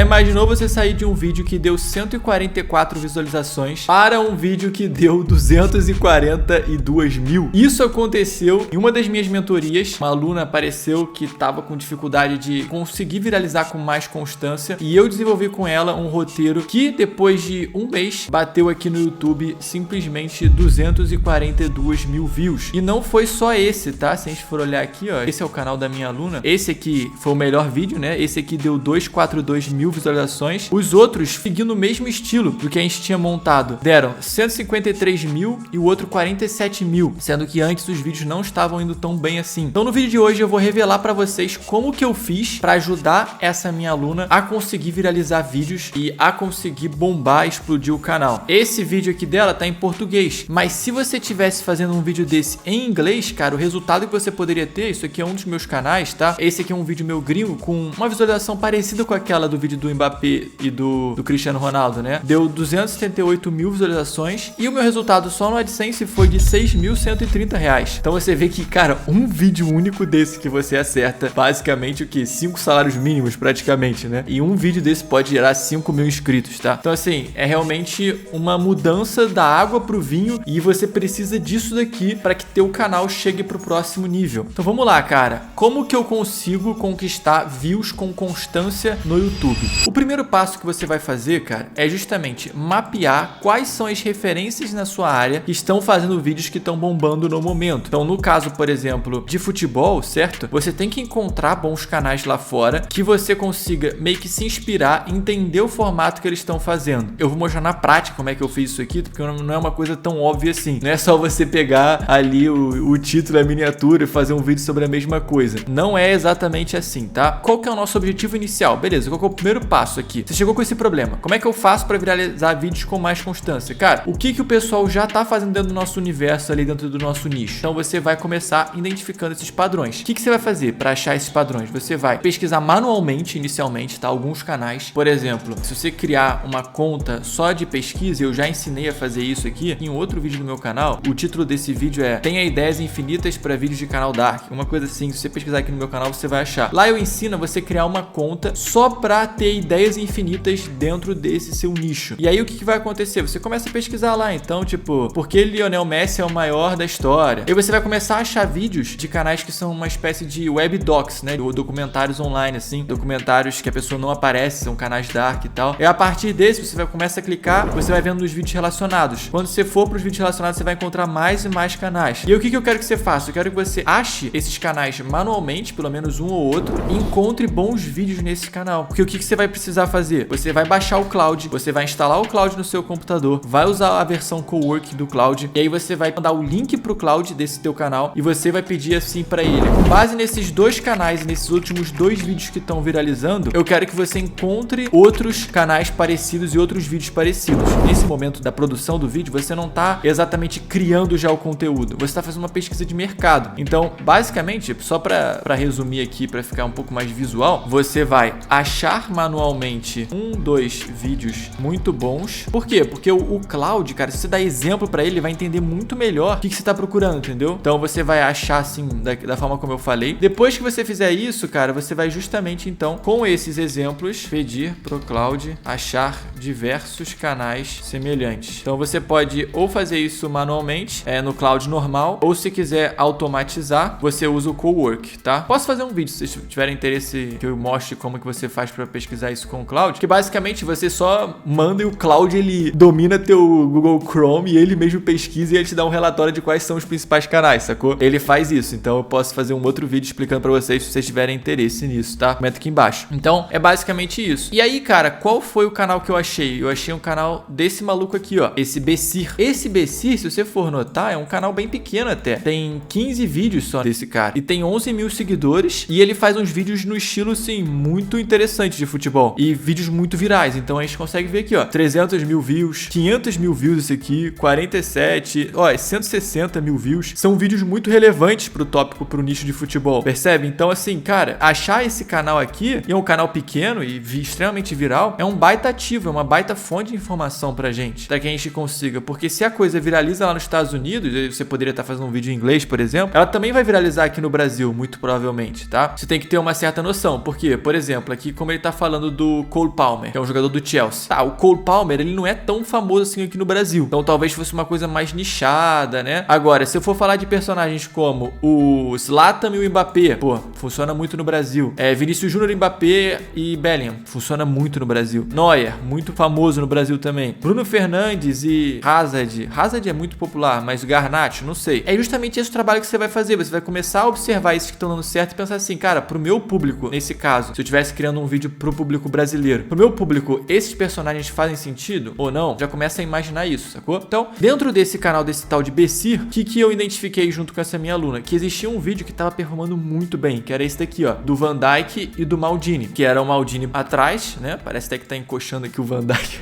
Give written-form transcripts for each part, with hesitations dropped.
Já imaginou você sair de um vídeo que deu 144 visualizações para um vídeo que deu 242 mil? Isso aconteceu em uma das minhas mentorias. Uma aluna apareceu que estava com dificuldade de conseguir viralizar com mais constância e eu desenvolvi com ela um roteiro que depois de um mês bateu aqui no YouTube simplesmente 242 mil views. E não foi só esse, tá? Se a gente for olhar aqui, ó, esse é o canal da minha aluna. Esse aqui foi o melhor vídeo, né? Esse aqui deu 242 mil visualizações. Os outros, seguindo o mesmo estilo do que a gente tinha montado, deram 153 mil e o outro 47 mil, sendo que antes os vídeos não estavam indo tão bem assim. Então no vídeo de hoje eu vou revelar pra vocês como que eu fiz pra ajudar essa minha aluna a conseguir viralizar vídeos e a conseguir bombar e explodir o canal. Esse vídeo aqui dela tá em português, mas se você tivesse fazendo um vídeo desse em inglês, cara, o resultado que você poderia ter, isso aqui é um dos meus canais, tá? Esse aqui é um vídeo meu gringo com uma visualização parecida com aquela do vídeo do Mbappé e do Cristiano Ronaldo, né? Deu 278 mil visualizações e o meu resultado só no AdSense foi de 6.130 reais. Então você vê que, cara, um vídeo único desse que você acerta, basicamente o que? 5 salários mínimos praticamente, né? E um vídeo desse pode gerar 5 mil inscritos, tá? Então assim, é realmente uma mudança da água pro vinho e você precisa disso daqui para que teu canal chegue pro próximo nível. Então vamos lá, cara. Como que eu consigo conquistar views com constância no YouTube? O primeiro passo que você vai fazer, cara, é justamente mapear quais são as referências na sua área que estão fazendo vídeos que estão bombando no momento. Então, no caso, por exemplo, de futebol, certo? Você tem que encontrar bons canais lá fora que você consiga meio que se inspirar, entender o formato que eles estão fazendo. Eu vou mostrar na prática como é que eu fiz isso aqui, porque não é uma coisa tão óbvia assim. Não é só você pegar ali o título, a miniatura e fazer um vídeo sobre a mesma coisa. Não é exatamente assim, tá? Qual que é o nosso objetivo inicial? Beleza, qual que é o primeiro passo aqui? Você chegou com esse problema. Como é que eu faço para viralizar vídeos com mais constância? Cara, o que o pessoal já tá fazendo dentro do nosso universo ali, dentro do nosso nicho? Então você vai começar identificando esses padrões. O que você vai fazer para achar esses padrões? Você vai pesquisar manualmente, inicialmente, tá? Alguns canais. Por exemplo, se você criar uma conta só de pesquisa, eu já ensinei a fazer isso aqui em um outro vídeo do meu canal. O título desse vídeo é Tenha ideias infinitas para vídeos de canal Dark. Uma coisa assim, se você pesquisar aqui no meu canal, você vai achar. Lá eu ensino a você criar uma conta só para ter ideias infinitas dentro desse seu nicho. E aí o que vai acontecer? Você começa a pesquisar lá, então, tipo, por que Lionel Messi é o maior da história? E você vai começar a achar vídeos de canais que são uma espécie de web docs, né? Ou documentários online, assim. Documentários que a pessoa não aparece, são canais dark e tal. E a partir desse, você vai começar a clicar, você vai vendo os vídeos relacionados. Quando você for para os vídeos relacionados, você vai encontrar mais e mais canais. E o que eu quero que você faça? Eu quero que você ache esses canais manualmente, pelo menos um ou outro, e encontre bons vídeos nesse canal. Porque o que você vai precisar fazer? Você vai baixar o Cloud, você vai instalar o Cloud no seu computador, vai usar a versão Cowork do Cloud, e aí você vai mandar o link pro Cloud desse teu canal, e você vai pedir assim para ele. Com base nesses dois canais e nesses últimos 2 vídeos que estão viralizando, eu quero que você encontre outros canais parecidos e outros vídeos parecidos. Nesse momento da produção do vídeo, você não tá exatamente criando já o conteúdo, você tá fazendo uma pesquisa de mercado. Então, basicamente, só para resumir aqui, para ficar um pouco mais visual, você vai achar manualmente 2 vídeos muito bons. Por quê? Porque o Cloud, cara, se você dá exemplo para ele, vai entender muito melhor o que você tá procurando, entendeu? Então você vai achar assim, da forma como eu falei. Depois que você fizer isso, cara, você vai justamente então, com esses exemplos, pedir pro Cloud achar diversos canais semelhantes. Então você pode ou fazer isso manualmente, no Cloud normal, ou se quiser automatizar, você usa o Cowork, tá? Posso fazer um vídeo, se vocês tiverem interesse que eu mostre como que você faz para pesquisar isso com o Cloud, que basicamente você só manda e o Cloud ele domina teu Google Chrome e ele mesmo pesquisa e ele te dá um relatório de quais são os principais canais, sacou? Ele faz isso, então eu posso fazer um outro vídeo explicando para vocês se vocês tiverem interesse nisso, tá? Comenta aqui embaixo. Então é basicamente isso. E aí, cara, qual foi o canal que eu achei? Eu achei um canal desse maluco aqui, ó, esse Becir. Esse Becir, se você for notar, é um canal bem pequeno até. Tem 15 vídeos só desse cara e tem 11 mil seguidores e ele faz uns vídeos no estilo, assim, muito interessante de futebol e vídeos muito virais. Então a gente consegue ver aqui, ó, 300 mil views, 500 mil views esse aqui, 47, ó, 160 mil views. São vídeos muito relevantes pro tópico, pro nicho de futebol, percebe? Então, assim, cara, achar esse canal aqui, e é um canal pequeno e extremamente viral, é um baita ativo, é uma baita fonte de informação pra gente, pra que a gente consiga, porque se a coisa viraliza lá nos Estados Unidos, você poderia estar fazendo um vídeo em inglês, por exemplo, ela também vai viralizar aqui no Brasil, muito provavelmente, tá? Você tem que ter uma certa noção, porque, por exemplo, aqui como ele tá falando falando do Cole Palmer, que é um jogador do Chelsea. Tá, o Cole Palmer, ele não é tão famoso assim aqui no Brasil. Então talvez fosse uma coisa mais nichada, né? Agora, se eu for falar de personagens como o Zlatan e o Mbappé, pô, funciona muito no Brasil. Vinícius Júnior, Mbappé e Bellingham, funciona muito no Brasil. Neuer, muito famoso no Brasil também. Bruno Fernandes e Hazard. Hazard é muito popular, mas o Garnacho, não sei. É justamente esse o trabalho que você vai fazer. Você vai começar a observar esses que estão dando certo e pensar assim, cara, pro meu público, nesse caso, se eu estivesse criando um vídeo pro público brasileiro, pro meu público, esses personagens fazem sentido ou não? Já começa a imaginar isso, sacou? Então, dentro desse canal, desse tal de Becir, o que eu identifiquei junto com essa minha aluna? Que existia um vídeo que tava performando muito bem, que era esse daqui, ó, do Van Dijk e do Maldini, que era o Maldini atrás, né? Parece até que tá encoxando aqui o Van Dijk.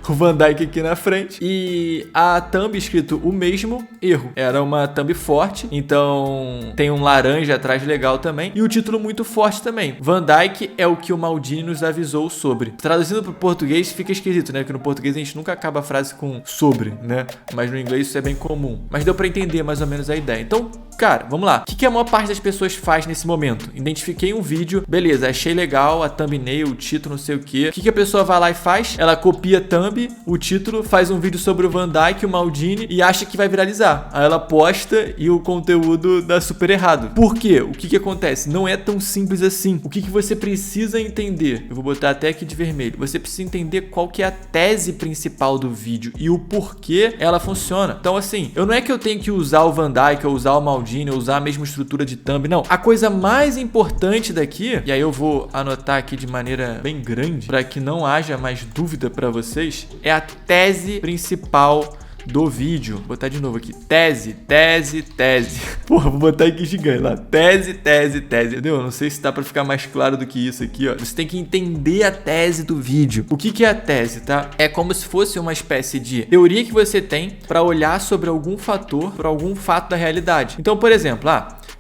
O Van Dijk aqui na frente. E a thumb escrito o mesmo erro. Era uma thumb forte, então tem um laranja atrás legal também. E o título muito forte também. Van Dijk é o que o Maldini nos avisou sobre. Traduzindo pro português fica esquisito, né? Porque no português a gente nunca acaba a frase com sobre, né? Mas no inglês isso é bem comum. Mas deu pra entender mais ou menos a ideia. Então, cara, vamos lá. O que a maior parte das pessoas faz nesse momento? Identifiquei um vídeo, beleza, achei legal a thumbnail, o título, não sei o que. O que a pessoa vai lá e faz? Ela copia a thumb, o título, faz um vídeo sobre o Van Dijk, o Maldini e acha que vai viralizar. Aí ela posta e o conteúdo dá super errado. Por quê? O que acontece? Não é tão simples assim. O que você precisa entender? Eu vou botar até aqui de vermelho. Você precisa entender qual que é a tese principal do vídeo e o porquê ela funciona. Então assim, eu não é que eu tenho que usar o Van Dijk ou usar o Maldini ou usar a mesma estrutura de thumb, não. A coisa mais importante daqui, e aí eu vou anotar aqui de maneira bem grande para que não haja mais dúvida para vocês, é a tese principal do vídeo. Vou botar de novo aqui. Tese. Porra, vou botar aqui gigante lá. Tese. Entendeu? Não sei se dá pra ficar mais claro do que isso aqui, ó. Você tem que entender a tese do vídeo. O que é a tese, tá? É como se fosse uma espécie de teoria que você tem pra olhar sobre algum fator, por algum fato da realidade. Então, por exemplo,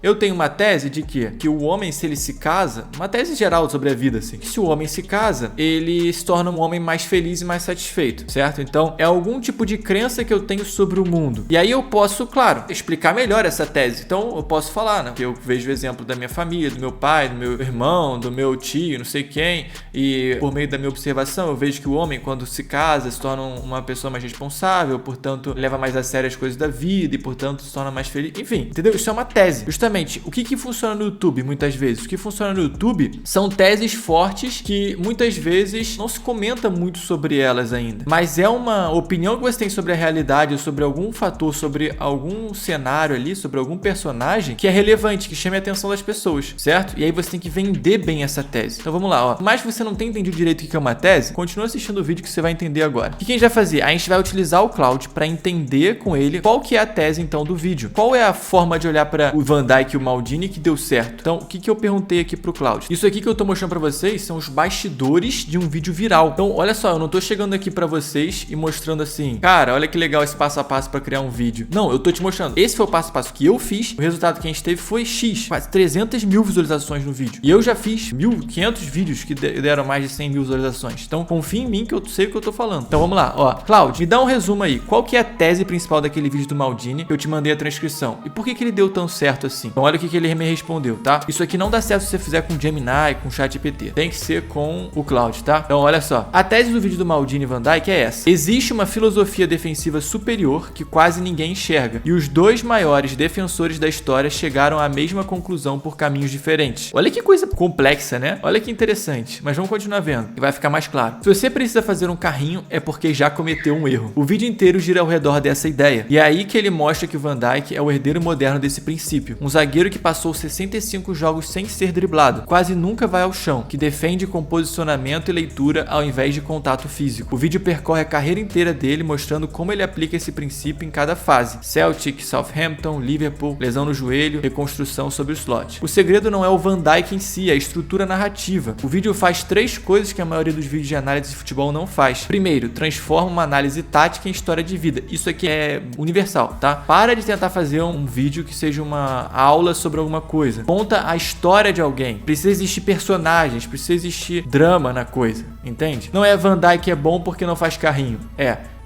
eu tenho uma tese de que o homem, se ele se casa, uma tese geral sobre a vida, assim, que se o homem se casa, ele se torna um homem mais feliz e mais satisfeito, certo? Então, é algum tipo de crença que eu tenho sobre o mundo. E aí eu posso, claro, explicar melhor essa tese. Então, eu posso falar, né? Que eu vejo o exemplo da minha família, do meu pai, do meu irmão, do meu tio, não sei quem, e por meio da minha observação, eu vejo que o homem, quando se casa, se torna uma pessoa mais responsável, portanto, leva mais a sério as coisas da vida e, portanto, se torna mais feliz. Enfim, entendeu? Isso é uma tese. Justamente, o que funciona no YouTube muitas vezes? O que funciona no YouTube são teses fortes que muitas vezes não se comenta muito sobre elas ainda, mas é uma opinião que você tem sobre a realidade, sobre algum fator, sobre algum cenário ali, sobre algum personagem que é relevante, que chame a atenção das pessoas, certo? E aí você tem que vender bem essa tese. Então vamos lá, ó. Mas você não tem entendido direito o que é uma tese? Continua assistindo o vídeo que você vai entender agora. O que a gente vai fazer? A gente vai utilizar o Claude para entender com ele qual que é a tese então do vídeo. Qual é a forma de olhar para o Van Dijk e o Maldini que deu certo? Então, o que eu perguntei aqui pro Claudio? Isso aqui que eu tô mostrando pra vocês são os bastidores de um vídeo viral. Então, olha só, eu não tô chegando aqui pra vocês e mostrando assim, cara, olha que legal esse passo a passo pra criar um vídeo. Não, eu tô te mostrando. Esse foi o passo a passo que eu fiz. O resultado que a gente teve foi X. Quase 300 mil visualizações no vídeo. E eu já fiz 1.500 vídeos que deram mais de 100 mil visualizações. Então, confia em mim que eu sei o que eu tô falando. Então, vamos lá. Ó, Claudio, me dá um resumo aí. Qual que é a tese principal daquele vídeo do Maldini que eu te mandei a transcrição? E por que ele deu tão certo assim? Então, olha o que ele me respondeu, tá? Isso aqui não dá certo se você fizer com Gemini, com ChatGPT. Tem que ser com o Claude, tá? Então, olha só. A tese do vídeo do Maldini e Van Dijk é essa. Existe uma filosofia defensiva superior que quase ninguém enxerga. E os dois maiores defensores da história chegaram à mesma conclusão por caminhos diferentes. Olha que coisa complexa, né? Olha que interessante. Mas vamos continuar vendo, que vai ficar mais claro. Se você precisa fazer um carrinho, é porque já cometeu um erro. O vídeo inteiro gira ao redor dessa ideia. E é aí que ele mostra que o Van Dijk é o herdeiro moderno desse princípio. Um zagueiro que passou 65 jogos sem ser driblado, quase nunca vai ao chão, que defende com posicionamento e leitura ao invés de contato físico. O vídeo percorre a carreira inteira dele, mostrando como ele aplica esse princípio em cada fase. Celtic, Southampton, Liverpool, lesão no joelho, reconstrução sobre o slot. O segredo não é o Van Dijk em si, é a estrutura narrativa. O vídeo faz 3 coisas que a maioria dos vídeos de análise de futebol não faz. Primeiro, transforma uma análise tática em história de vida. Isso aqui é universal, tá? Para de tentar fazer um vídeo que seja uma aula sobre alguma coisa. Conta a história de alguém. Precisa existir personagens, precisa existir drama na coisa, entende? Não é Van Dijk é bom porque não faz carrinho.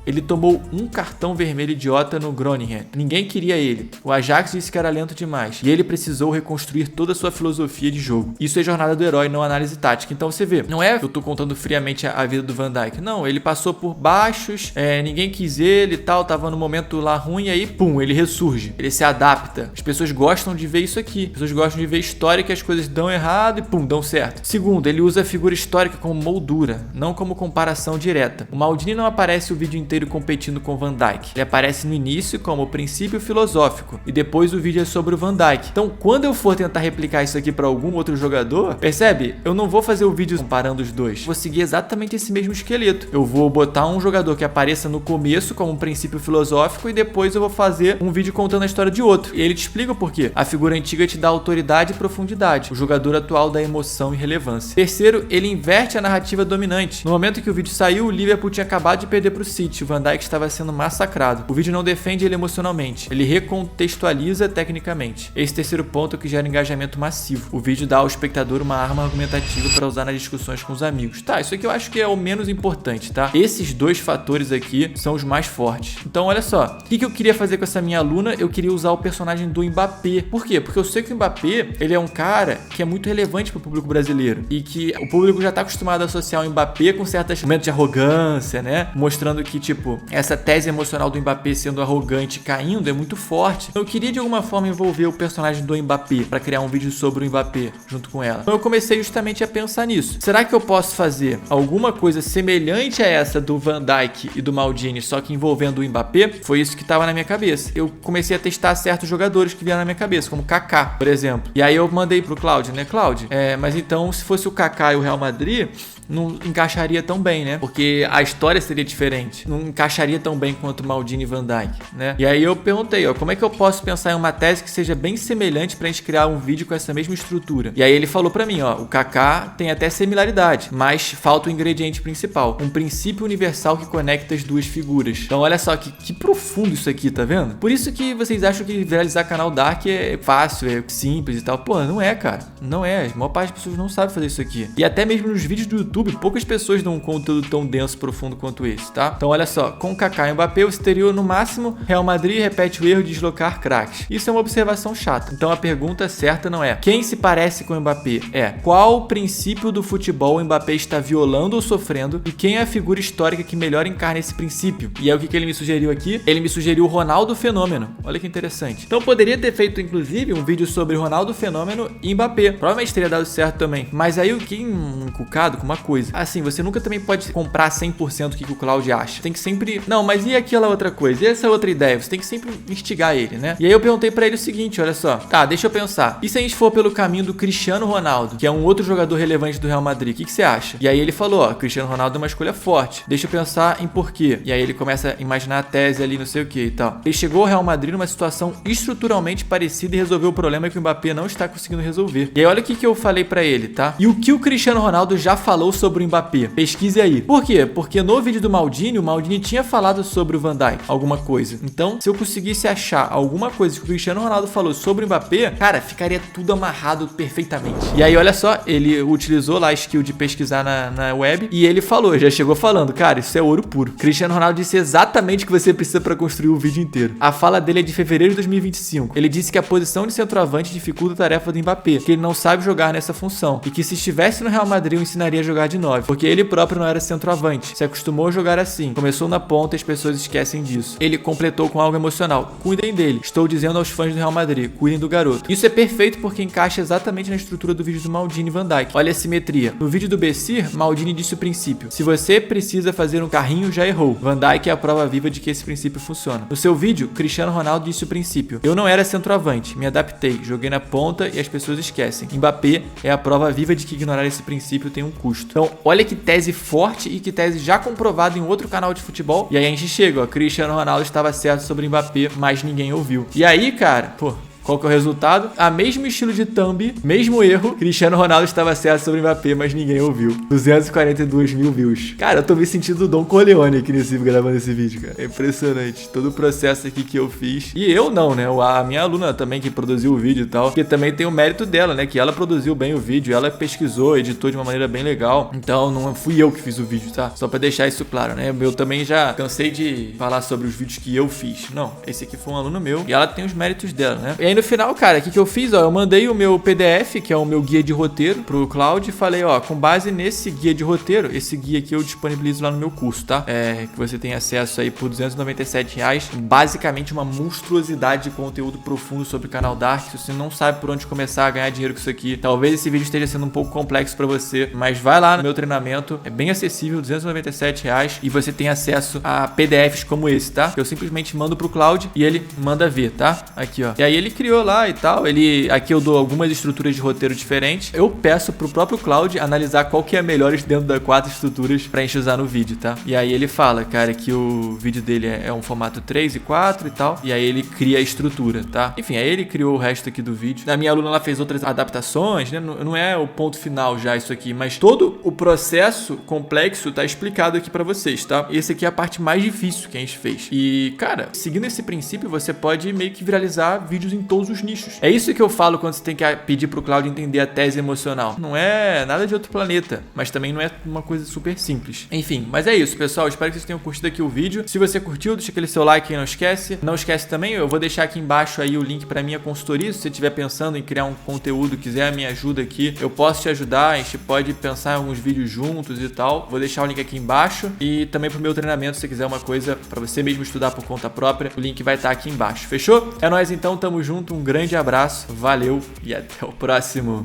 Ele tomou um cartão vermelho idiota no Groningen. Ninguém queria ele. O Ajax disse que era lento demais. E ele precisou reconstruir toda a sua filosofia de jogo. Isso é jornada do herói, não análise tática. Então você vê, não é que eu tô contando friamente a vida do Van Dijk. Não, ele passou por baixos, ninguém quis ele e tal, tava no momento lá ruim, e aí, pum, ele ressurge. Ele se adapta. As pessoas gostam de ver isso aqui. As pessoas gostam de ver história que as coisas dão errado e pum, dão certo. Segundo, ele usa a figura histórica como moldura, não como comparação direta. O Maldini não aparece o vídeo inteiro competindo com o Van Dijk. Ele aparece no início como princípio filosófico e depois o vídeo é sobre o Van Dijk. Então, quando eu for tentar replicar isso aqui para algum outro jogador, percebe? Eu não vou fazer o vídeo comparando os dois. Vou seguir exatamente esse mesmo esqueleto. Eu vou botar um jogador que apareça no começo como um princípio filosófico e depois eu vou fazer um vídeo contando a história de outro. E ele te explica o porquê. A figura antiga te dá autoridade e profundidade. O jogador atual dá emoção e relevância. Terceiro, ele inverte a narrativa dominante. No momento que o vídeo saiu, o Liverpool tinha acabado de perder para o City. O Van Dijk estava sendo massacrado. O vídeo não defende ele emocionalmente. Ele recontextualiza tecnicamente. Esse terceiro ponto é o que gera engajamento massivo. O vídeo dá ao espectador uma arma argumentativa para usar nas discussões com os amigos. Tá, isso aqui eu acho que é o menos importante, tá? Esses dois fatores aqui são os mais fortes. Então, olha só. O que eu queria fazer com essa minha aluna? Eu queria usar o personagem do Mbappé. Por quê? Porque eu sei que o Mbappé, ele é um cara que é muito relevante para o público brasileiro. E que o público já tá acostumado a associar o Mbappé com certos momentos de arrogância, né? Mostrando que, tipo, essa tese emocional do Mbappé sendo arrogante e caindo é muito forte. Então, eu queria, de alguma forma, envolver o personagem do Mbappé para criar um vídeo sobre o Mbappé junto com ela. Então, eu comecei justamente a pensar nisso. Será que eu posso fazer alguma coisa semelhante a essa do Van Dijk e do Maldini, só que envolvendo o Mbappé? Foi isso que tava na minha cabeça. Eu comecei a testar certos jogadores que vieram na minha cabeça, como Kaká, por exemplo. E aí eu mandei pro Cláudio, né? Cláudio, mas então se fosse o Kaká e o Real Madrid, não encaixaria tão bem, né? Porque a história seria diferente. Não encaixaria tão bem quanto Maldini e Van Dijk, né? E aí eu perguntei, como é que eu posso pensar em uma tese que seja bem semelhante pra gente criar um vídeo com essa mesma estrutura? E aí ele falou pra mim, o Kaká tem até similaridade, mas falta o ingrediente principal, um princípio universal que conecta as duas figuras. Então olha só que profundo isso aqui, tá vendo? Por isso que vocês acham que viralizar canal Dark é fácil, é simples e tal. Pô, não é, cara. Não é. A maior parte das pessoas não sabe fazer isso aqui. E até mesmo nos vídeos do YouTube, poucas pessoas dão um conteúdo tão denso, profundo quanto esse, tá? Então olha só, com Kaká e Mbappé, você teria no máximo Real Madrid repete o erro de deslocar craques. Isso é uma observação chata. Então a pergunta certa não é quem se parece com o Mbappé, qual princípio do futebol o Mbappé está violando ou sofrendo e quem é a figura histórica que melhor encarna esse princípio. E é o que ele me sugeriu aqui? Ele me sugeriu o Ronaldo Fenômeno. Olha que interessante. Então poderia ter feito inclusive um vídeo sobre Ronaldo Fenômeno e Mbappé. Provavelmente teria dado certo também. Mas aí eu fiquei encucado com uma coisa. Assim, você nunca também pode comprar 100% o que o Cláudio acha. Tem que sempre... Não, mas e aquela outra coisa? E essa outra ideia? Você tem que sempre instigar ele, né? E aí eu perguntei pra ele o seguinte, olha só. Tá, deixa eu pensar. E se a gente for pelo caminho do Cristiano Ronaldo, que é um outro jogador relevante do Real Madrid, o que você acha? E aí ele falou, Cristiano Ronaldo é uma escolha forte. Deixa eu pensar em porquê. E aí ele começa a imaginar a tese ali, não sei o que e tal. Ele chegou ao Real Madrid numa situação estruturalmente parecida e resolveu o problema que o Mbappé não está conseguindo resolver. E aí olha o que eu falei pra ele, tá? E o que o Cristiano Ronaldo já falou sobre o Mbappé? Pesquise aí. Por quê? Porque no vídeo do Maldini, o Maldini tinha falado sobre o Van Dijk, alguma coisa. Então, se eu conseguisse achar alguma coisa que o Cristiano Ronaldo falou sobre o Mbappé, cara, ficaria tudo amarrado perfeitamente. E aí, olha só, ele utilizou lá a skill de pesquisar na web e ele falou, já chegou falando, cara, isso é ouro puro. Cristiano Ronaldo disse exatamente o que você precisa para construir o vídeo inteiro. A fala dele é de fevereiro de 2025. Ele disse que a posição de centroavante dificulta a tarefa do Mbappé, que ele não sabe jogar nessa função e que se estivesse no Real Madrid eu ensinaria a jogar de 9, porque ele próprio não era centroavante, se acostumou a jogar assim, começou na ponta e as pessoas esquecem disso. Ele completou com algo emocional, cuidem dele, estou dizendo aos fãs do Real Madrid, cuidem do garoto. Isso é perfeito porque encaixa exatamente na estrutura do vídeo do Maldini e Van Dijk. Olha a simetria. No vídeo do Bessir, Maldini disse o princípio, se você precisa fazer um carrinho, já errou. Van Dijk é a prova viva de que esse princípio funciona. No seu vídeo, Cristiano Ronaldo disse o princípio, eu não era centroavante, me adaptei, joguei na ponta e as pessoas esquecem. Mbappé é a prova viva de que ignorar esse princípio tem um custo. Então, olha que tese forte e que tese já comprovada em outro canal de futebol. E aí a gente chega, Cristiano Ronaldo estava certo sobre Mbappé, mas ninguém ouviu. E aí, cara, Qual que é o resultado? A mesmo estilo de thumb, mesmo erro, Cristiano Ronaldo estava certo sobre o Mbappé, mas ninguém ouviu. 242 mil views. Cara, eu tô me sentindo o Don Corleone aqui gravando esse vídeo, cara. É impressionante. Todo o processo aqui que eu fiz. E eu não, né? A minha aluna também que produziu o vídeo e tal. Porque também tem o mérito dela, né? Que ela produziu bem o vídeo, ela pesquisou, editou de uma maneira bem legal. Então não fui eu que fiz o vídeo, tá? Só pra deixar isso claro, né? Eu também já cansei de falar sobre os vídeos que eu fiz. Não, esse aqui foi um aluno meu e ela tem os méritos dela, né? E aí no final, cara, o que eu fiz? Ó, eu mandei o meu PDF, que é o meu guia de roteiro, pro Cloud e falei, ó, com base nesse guia de roteiro, esse guia aqui eu disponibilizo lá no meu curso, tá? Que você tem acesso aí por R$297, basicamente uma monstruosidade de conteúdo profundo sobre o canal Dark. Se você não sabe por onde começar a ganhar dinheiro com isso aqui, talvez esse vídeo esteja sendo um pouco complexo pra você, mas vai lá no meu treinamento, é bem acessível, R$297, e você tem acesso a PDFs como esse, tá? Eu simplesmente mando pro Cloud e ele manda ver, tá? Aqui, ó. E aí ele criou lá e tal, aqui eu dou algumas estruturas de roteiro diferentes, eu peço pro próprio Cloud analisar qual que é a melhor dentro das 4 estruturas pra gente usar no vídeo, tá? E aí ele fala, cara, que o vídeo dele é um formato 3 e 4 e tal, e aí ele cria a estrutura, tá? Enfim, aí ele criou o resto aqui do vídeo. A minha aluna, ela fez outras adaptações, né? Não é o ponto final já isso aqui, mas todo o processo complexo tá explicado aqui pra vocês, tá? Esse aqui é a parte mais difícil que a gente fez. E, cara, seguindo esse princípio, você pode meio que viralizar vídeos em todos os nichos. É isso que eu falo quando você tem que pedir pro Cloud entender a tese emocional. Não é nada de outro planeta, mas também não é uma coisa super simples. Enfim, mas é isso, pessoal. Espero que vocês tenham curtido aqui o vídeo. Se você curtiu, deixa aquele seu like aí, não esquece. Não esquece também, eu vou deixar aqui embaixo aí o link pra minha consultoria. Se você estiver pensando em criar um conteúdo, quiser a minha ajuda aqui, eu posso te ajudar. A gente pode pensar em alguns vídeos juntos e tal. Vou deixar o link aqui embaixo. E também pro meu treinamento, se você quiser uma coisa pra você mesmo estudar por conta própria, o link vai estar aqui embaixo. Fechou? É nóis então, tamo junto. Um grande abraço, valeu e até o próximo.